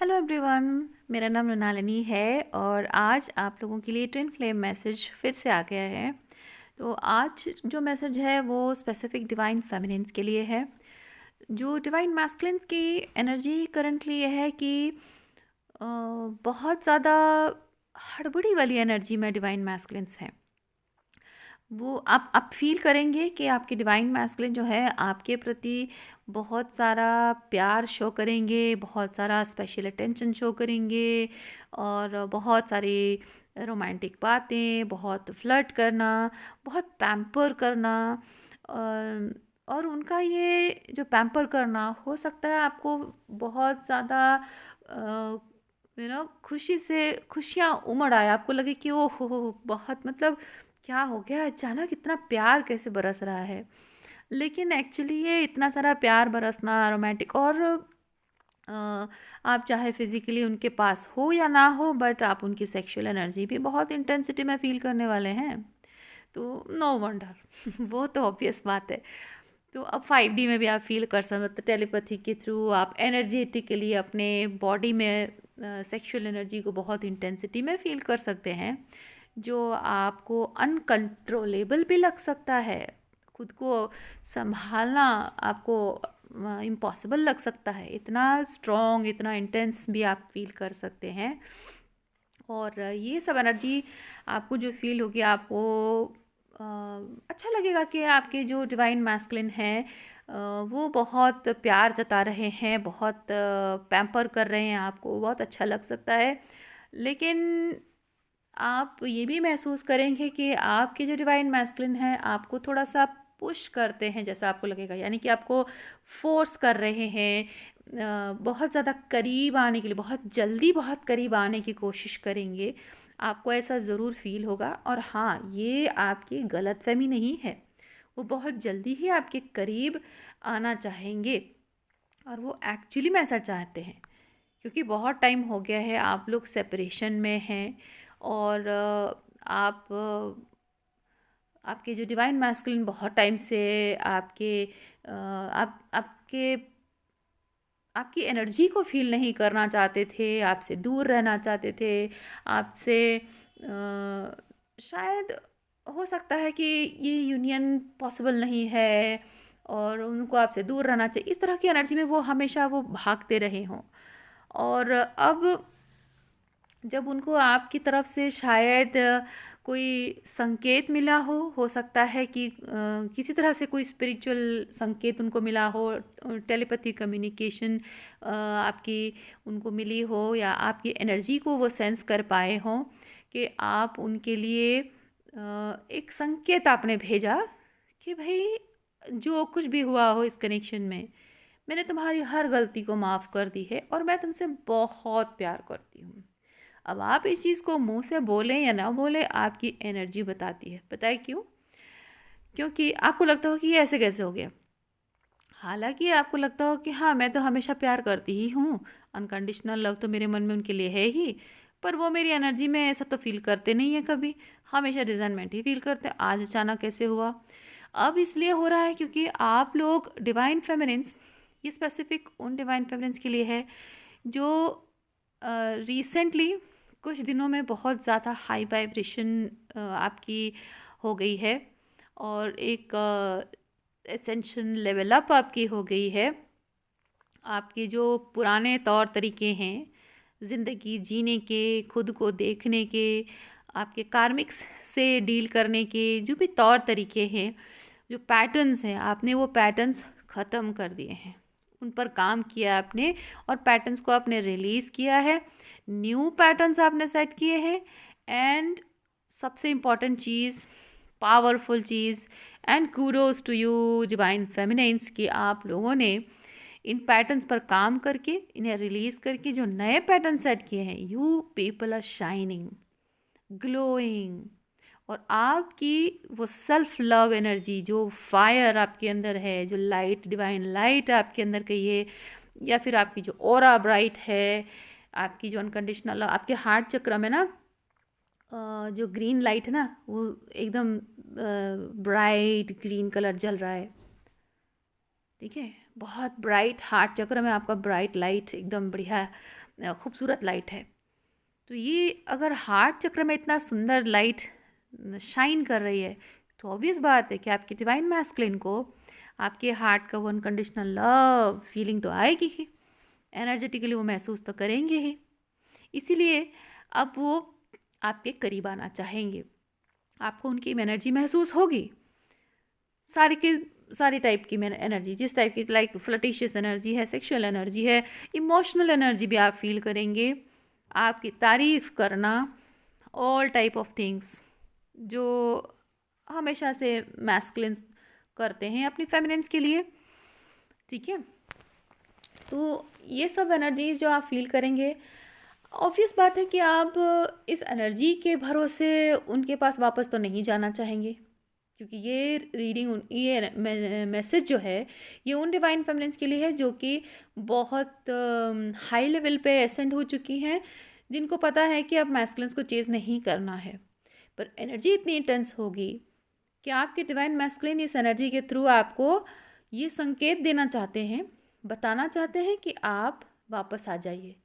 Hello everyone, मेरा नाम मृणालिनी है और आज आप लोगों के लिए ट्विन फ्लेम मैसेज फिर से आ गया है। तो आज जो मैसेज है वो स्पेसिफिक डिवाइन फेमिनिन्स के लिए है। जो डिवाइन मैस्कुलिन्स की एनर्जी करंटली ये है कि बहुत ज़्यादा हड़बड़ी वाली एनर्जी में डिवाइन मैस्कुलिन्स हैं। वो आप फील करेंगे कि आपके डिवाइन मैस्कुलिन जो है आपके प्रति बहुत सारा प्यार शो करेंगे, बहुत सारा स्पेशल अटेंशन शो करेंगे और बहुत सारी रोमांटिक बातें, बहुत फ्लर्ट करना, बहुत पैम्पर करना। और उनका ये जो पैम्पर करना हो सकता है आपको बहुत ज़्यादा खुशी से खुशियाँ उमड़ आए, आपको लगे कि ओह हो बहुत मतलब क्या हो गया अचानक, इतना प्यार कैसे बरस रहा है। लेकिन एक्चुअली ये इतना सारा प्यार बरसना रोमांटिक और आप चाहे फिज़िकली उनके पास हो या ना हो, बट आप उनकी सेक्सुअल एनर्जी भी बहुत इंटेंसिटी में फ़ील करने वाले हैं। तो नो वंडर वो तो ऑब्वियस बात है। तो अब 5D में भी आप फील कर सकते, टेलीपैथी के थ्रू आप एनर्जेटिकली अपने बॉडी में सेक्सुअल एनर्जी को बहुत इंटेंसिटी में फील कर सकते हैं, जो आपको अनकंट्रोलेबल भी लग सकता है। खुद को संभालना आपको इम्पॉसिबल लग सकता है, इतना स्ट्रॉन्ग, इतना इंटेंस भी आप फील कर सकते हैं। और ये सब एनर्जी आपको जो फील होगी, आपको अच्छा लगेगा कि आपके जो डिवाइन मैस्कुलिन हैं वो बहुत प्यार जता रहे हैं, बहुत पैम्पर कर रहे हैं, आपको बहुत अच्छा लग सकता है। लेकिन आप ये भी महसूस करेंगे कि आपके जो डिवाइन मैस्कुलिन है आपको थोड़ा सा पुश करते हैं जैसा आपको लगेगा, यानी कि आपको फोर्स कर रहे हैं बहुत ज़्यादा करीब आने के लिए, बहुत जल्दी बहुत करीब आने की कोशिश करेंगे। आपको ऐसा ज़रूर फील होगा। और हाँ, ये आपकी गलतफहमी नहीं है, वो बहुत जल्दी ही आपके करीब आना चाहेंगे और वो एक्चुअली में ऐसा चाहते हैं, क्योंकि बहुत टाइम हो गया है आप लोग सेपरेशन में हैं। और आपके जो डिवाइन मैस्कुलिन बहुत टाइम से आपके आपके आपकी एनर्जी को फील नहीं करना चाहते थे, आपसे दूर रहना चाहते थे, आपसे शायद हो सकता है कि ये यूनियन पॉसिबल नहीं है और उनको आपसे दूर रहना चाहिए, इस तरह की एनर्जी में वो हमेशा वो भागते रहे हों। और अब जब उनको आपकी तरफ से शायद कोई संकेत मिला हो सकता है कि किसी तरह से कोई स्पिरिचुअल संकेत उनको मिला हो, टेलीपैथी कम्युनिकेशन आपकी उनको मिली हो, या आपकी एनर्जी को वो सेंस कर पाए हों कि आप उनके लिए एक संकेत आपने भेजा कि भाई जो कुछ भी हुआ हो इस कनेक्शन में, मैंने तुम्हारी हर गलती को माफ़ कर दी है और मैं तुमसे बहुत प्यार करती हूँ। अब आप इस चीज़ को मुंह से बोलें या ना बोलें, आपकी एनर्जी बताती है। पता है क्यों? क्योंकि आपको लगता हो कि ये ऐसे कैसे हो गया, हालांकि आपको लगता हो कि हाँ, मैं तो हमेशा प्यार करती ही हूँ, अनकंडीशनल लव तो मेरे मन में उनके लिए है ही, पर वो मेरी एनर्जी में ऐसा तो फील करते नहीं है कभी, हमेशा रिजनमेंट ही फील करते हैं। आज अचानक कैसे हुआ? अब इसलिए हो रहा है क्योंकि आप लोग डिवाइन फेमिनिन्स, ये स्पेसिफिक उन डिवाइन फेमिनिन्स के लिए है जो रिसेंटली कुछ दिनों में बहुत ज़्यादा हाई वाइब्रेशन आपकी हो गई है और एक एसेंशन लेवल अप आपकी हो गई है। आपके जो पुराने तौर तरीके हैं ज़िंदगी जीने के, खुद को देखने के, आपके कार्मिक्स से डील करने के जो भी तौर तरीके हैं, जो पैटर्न्स हैं, आपने वो पैटर्न्स ख़त्म कर दिए हैं, उन पर काम किया आपने और पैटर्न्स को आपने रिलीज़ किया है, न्यू पैटर्न्स आपने सेट किए हैं। एंड सबसे इम्पॉर्टेंट चीज़, पावरफुल चीज़, and kudos to you divine feminines, कि आप लोगों ने इन पैटर्न्स पर काम करके, इन्हें रिलीज़ करके जो नए पैटर्न सेट किए हैं, you people are shining, glowing. और आपकी वो सेल्फ लव एनर्जी, जो फायर आपके अंदर है, जो लाइट, डिवाइन लाइट आपके अंदर कहिए, या फिर आपकी जो ऑरा ब्राइट है, आपकी जो अनकंडीशनल, आपके हार्ट चक्र में ना जो ग्रीन लाइट है ना, वो एकदम ब्राइट ग्रीन कलर जल रहा है। ठीक है, बहुत ब्राइट हार्ट चक्र में आपका ब्राइट लाइट एकदम बढ़िया खूबसूरत लाइट है। तो ये अगर हार्ट चक्र में इतना सुंदर लाइट शाइन कर रही है, तो ऑब्वियस बात है कि आपके डिवाइन मैस्कुलिन को आपके हार्ट का वो अनकंडीशनल लव फीलिंग तो आएगी ही, एनर्जेटिकली वो महसूस तो करेंगे ही। इसीलिए अब वो आपके करीब आना चाहेंगे, आपको उनकी एनर्जी महसूस होगी, सारी की सारी टाइप की एनर्जी, जिस टाइप की, लाइक फ्लटिशियस एनर्जी है, सेक्सुअल एनर्जी है, इमोशनल एनर्जी भी आप फील करेंगे, आपकी तारीफ करना, ऑल टाइप ऑफ थिंग्स जो हमेशा से मैस्कुलिन्स करते हैं अपनी फेमिनिन्स के लिए। ठीक है, तो ये सब एनर्जीज जो आप फील करेंगे, ऑब्वियस बात है कि आप इस एनर्जी के भरोसे उनके पास वापस तो नहीं जाना चाहेंगे, क्योंकि ये रीडिंग, ये मैसेज जो है, ये उन डिवाइन फेमिनिन्स के लिए है जो कि बहुत हाई लेवल पे एसेंड हो चुकी हैं, जिनको पता है कि अब मैस्कुलिन्स को चेज़ नहीं करना है। पर एनर्जी इतनी इंटेंस होगी कि आपके डिवाइन मैस्कुलिन इस एनर्जी के थ्रू आपको ये संकेत देना चाहते हैं, बताना चाहते हैं कि आप वापस आ जाइए,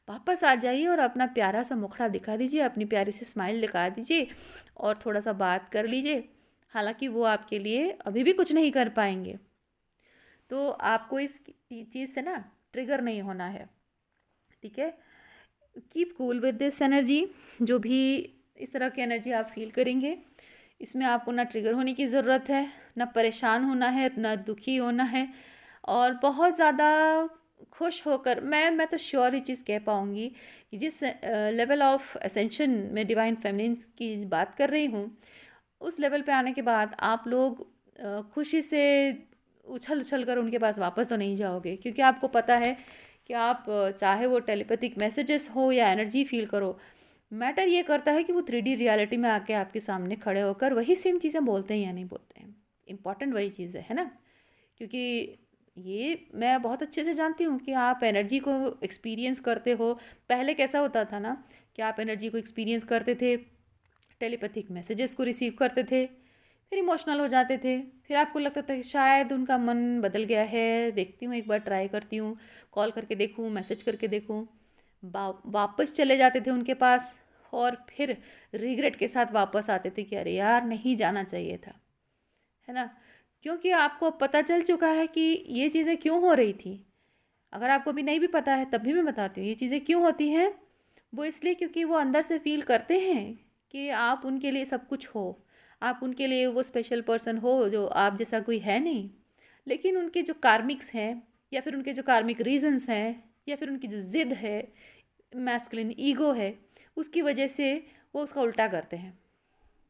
वापस आ जाइए और अपना प्यारा सा मुखड़ा दिखा दीजिए, अपनी प्यारी सी स्माइल दिखा दीजिए और थोड़ा सा बात कर लीजिए। हालांकि वो आपके लिए अभी भी कुछ नहीं कर पाएंगे, तो आपको इस चीज़ से ना ट्रिगर नहीं होना है। ठीक है, keep cool with this energy. जो भी इस तरह की एनर्जी आप फील करेंगे, इसमें आपको ना ट्रिगर होने की ज़रूरत है, ना परेशान होना है, ना दुखी होना है, और बहुत ज़्यादा खुश होकर मैं तो श्योर ही चीज़ कह पाऊँगी कि जिस लेवल ऑफ असेंशन में डिवाइन फेमिनिन की बात कर रही हूँ, उस लेवल पे आने के बाद आप लोग खुशी से उछल उछल कर उनके पास वापस तो नहीं जाओगे, क्योंकि आपको पता है कि आप चाहे वो टेलीपैथिक मैसेजेस हो या एनर्जी फील करो, मैटर ये करता है कि वो 3D रियलिटी में आके आपके सामने खड़े होकर वही सेम चीज़ें बोलते हैं या नहीं बोलते हैं। इम्पॉर्टेंट वही चीज़ है ना, क्योंकि ये मैं बहुत अच्छे से जानती हूँ कि आप एनर्जी को एक्सपीरियंस करते हो। पहले कैसा होता था ना कि आप एनर्जी को एक्सपीरियंस करते थे, टेलीपैथिक मैसेजेस को रिसीव करते थे, फिर इमोशनल हो जाते थे, फिर आपको लगता था कि शायद उनका मन बदल गया है, देखती हूँ एक बार ट्राई करती हूँ, कॉल करके देखूँ, मैसेज करके देखूँ, वापस चले जाते थे उनके पास और फिर रिग्रेट के साथ वापस आते थे कि अरे यार नहीं जाना चाहिए था, है ना, क्योंकि आपको पता चल चुका है कि ये चीज़ें क्यों हो रही थी। अगर आपको अभी नहीं भी पता है तब भी मैं बताती हूँ ये चीज़ें क्यों होती हैं। वो इसलिए क्योंकि वो अंदर से फील करते हैं कि आप उनके लिए सब कुछ हो, आप उनके लिए वो स्पेशल पर्सन हो जो आप जैसा कोई है नहीं। लेकिन उनके जो कार्मिक्स हैं या फिर उनके जो कार्मिक रीजंस हैं या फिर उनकी जो ज़िद है, मैस्कुलिन ईगो है, उसकी वजह से वो उसका उल्टा करते हैं।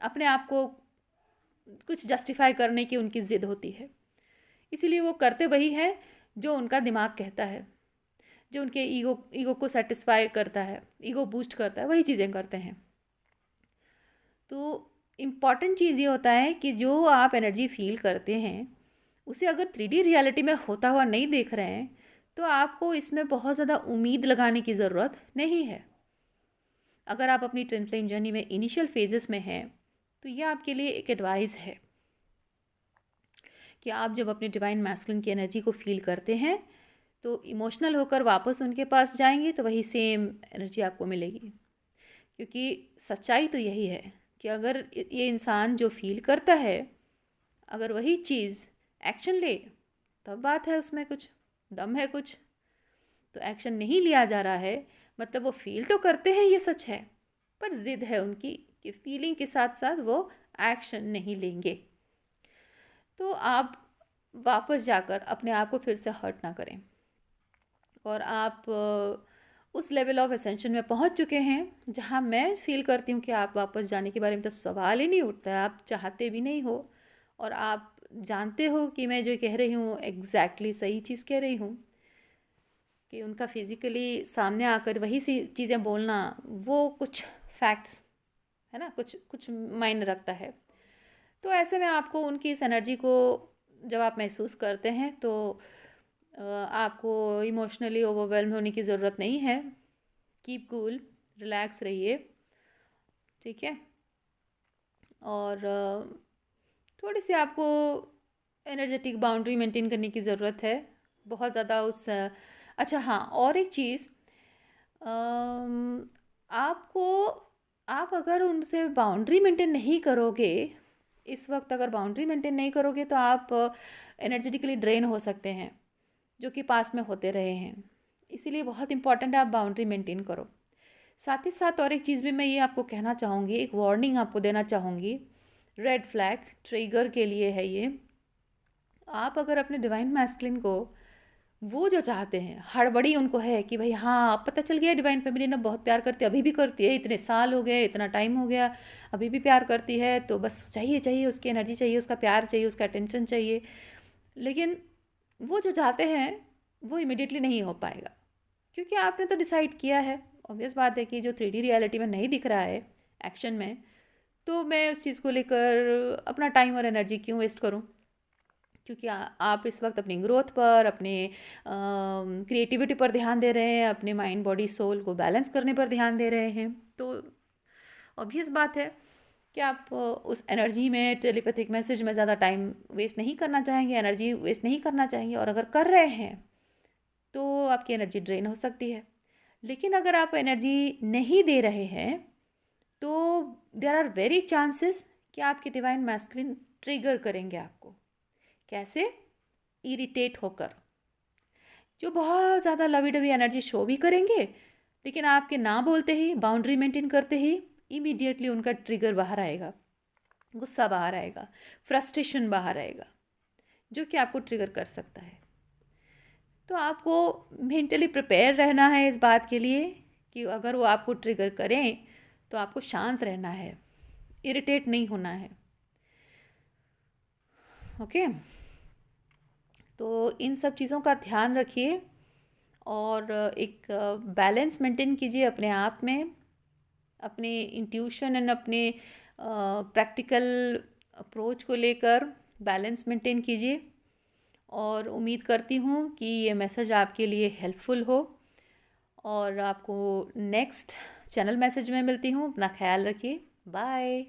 अपने आप को कुछ जस्टिफाई करने की उनकी ज़िद होती है, इसीलिए वो करते वही हैं जो उनका दिमाग कहता है, जो उनके ईगो को सेटिस्फाई करता है, ईगो बूस्ट करता है, वही चीज़ें करते हैं। तो इम्पॉर्टेंट चीज़ ये होता है कि जो आप एनर्जी फील करते हैं उसे अगर 3D रियलिटी में होता हुआ नहीं देख रहे हैं तो आपको इसमें बहुत ज़्यादा उम्मीद लगाने की ज़रूरत नहीं है। अगर आप अपनी ट्विन फ्लेम जर्नी में इनिशियल फेजेस में हैं तो ये आपके लिए एक एडवाइस है कि आप जब अपने डिवाइन मैस्कुलिन की एनर्जी को फील करते हैं तो इमोशनल होकर वापस उनके पास जाएंगे तो वही सेम एनर्जी आपको मिलेगी। क्योंकि सच्चाई तो यही है कि अगर ये इंसान जो फील करता है अगर वही चीज़ एक्शन ले तब बात है, उसमें कुछ दम है कुछ। तो एक्शन नहीं लिया जा रहा है मतलब वो फील तो करते हैं, ये सच है, पर ज़िद है उनकी कि फीलिंग के साथ साथ वो एक्शन नहीं लेंगे। तो आप वापस जाकर अपने आप को फिर से हर्ट ना करें, और आप उस लेवल ऑफ असेंशन में पहुंच चुके हैं जहां मैं फील करती हूं कि आप वापस जाने के बारे में तो सवाल ही नहीं उठता है, आप चाहते भी नहीं हो और आप जानते हो कि मैं जो कह रही हूँ एग्जैक्टली सही चीज़ कह रही हूँ, कि उनका फिज़िकली सामने आकर वही सी चीज़ें बोलना वो कुछ फैक्ट्स है ना, कुछ कुछ मायने रखता है। तो ऐसे में आपको उनकी इस एनर्जी को जब आप महसूस करते हैं तो आपको इमोशनली ओवरवेल्म होने की ज़रूरत नहीं है। कीप कूल, रिलैक्स रहिए, ठीक है। और थोड़ी सी आपको एनर्जेटिक बाउंड्री मेंटेन करने की ज़रूरत है, बहुत ज़्यादा उस अच्छा हाँ, और एक चीज़, अम, आपको आप अगर उनसे बाउंड्री मेंटेन नहीं करोगे, इस वक्त अगर बाउंड्री मेंटेन नहीं करोगे तो आप एनर्जेटिकली ड्रेन हो सकते हैं, जो कि पास में होते रहे हैं। इसीलिए बहुत इंपॉर्टेंट है आप बाउंड्री मेंटेन करो। साथ ही साथ और एक चीज़ भी मैं ये आपको कहना चाहूँगी, एक वार्निंग आपको देना चाहूँगी, रेड फ्लैग ट्रिगर के लिए है ये। आप अगर अपने डिवाइन मैस्कुलिन को, वो जो चाहते हैं, हड़बड़ी उनको है कि भाई हाँ पता चल गया डिवाइन फेमिनिन अब बहुत प्यार करती है, अभी भी करती है, इतने साल हो गए, इतना टाइम हो गया, अभी भी प्यार करती है, तो बस चाहिए चाहिए उसकी एनर्जी चाहिए, उसका प्यार चाहिए, उसका अटेंशन चाहिए। लेकिन वो जो चाहते हैं वो इमिडिएटली नहीं हो पाएगा, क्योंकि आपने तो डिसाइड किया है। ऑब्वियस बात है कि जो 3D रियलिटी में नहीं दिख रहा है एक्शन में, तो मैं उस चीज़ को लेकर अपना टाइम और एनर्जी क्यों वेस्ट करूं? क्योंकि आप इस वक्त अपनी ग्रोथ पर, अपने क्रिएटिविटी पर ध्यान दे रहे हैं, अपने माइंड बॉडी सोल को बैलेंस करने पर ध्यान दे रहे हैं, तो ऑब्वियस बात है कि आप उस एनर्जी में, टेलीपैथिक मैसेज में ज़्यादा टाइम वेस्ट नहीं करना चाहेंगे, एनर्जी वेस्ट नहीं करना चाहेंगे। और अगर कर रहे हैं तो आपकी एनर्जी ड्रेन हो सकती है। लेकिन अगर आप एनर्जी नहीं दे रहे हैं तो देयर आर वेरी चांसेस कि आपके डिवाइन मैस्कुलिन ट्रिगर करेंगे आपको। कैसे? इरिटेट होकर, जो बहुत ज़्यादा लवी डवी एनर्जी शो भी करेंगे, लेकिन आपके ना बोलते ही, बाउंड्री मेंटेन करते ही इमीडिएटली उनका ट्रिगर बाहर आएगा, गुस्सा बाहर आएगा, फ्रस्ट्रेशन बाहर आएगा, जो कि आपको ट्रिगर कर सकता है। तो आपको मेंटली प्रिपेयर रहना है इस बात के लिए कि अगर वो आपको ट्रिगर करें तो आपको शांत रहना है, इरिटेट नहीं होना है। ओके, तो इन सब चीज़ों का ध्यान रखिए और एक बैलेंस मेंटेन कीजिए अपने आप में, अपने इंट्यूशन एंड अपने प्रैक्टिकल अप्रोच को लेकर बैलेंस मेंटेन कीजिए। और उम्मीद करती हूँ कि ये मैसेज आपके लिए हेल्पफुल हो, और आपको नेक्स्ट चैनल मैसेज में मिलती हूँ। अपना ख्याल रखिए। बाय।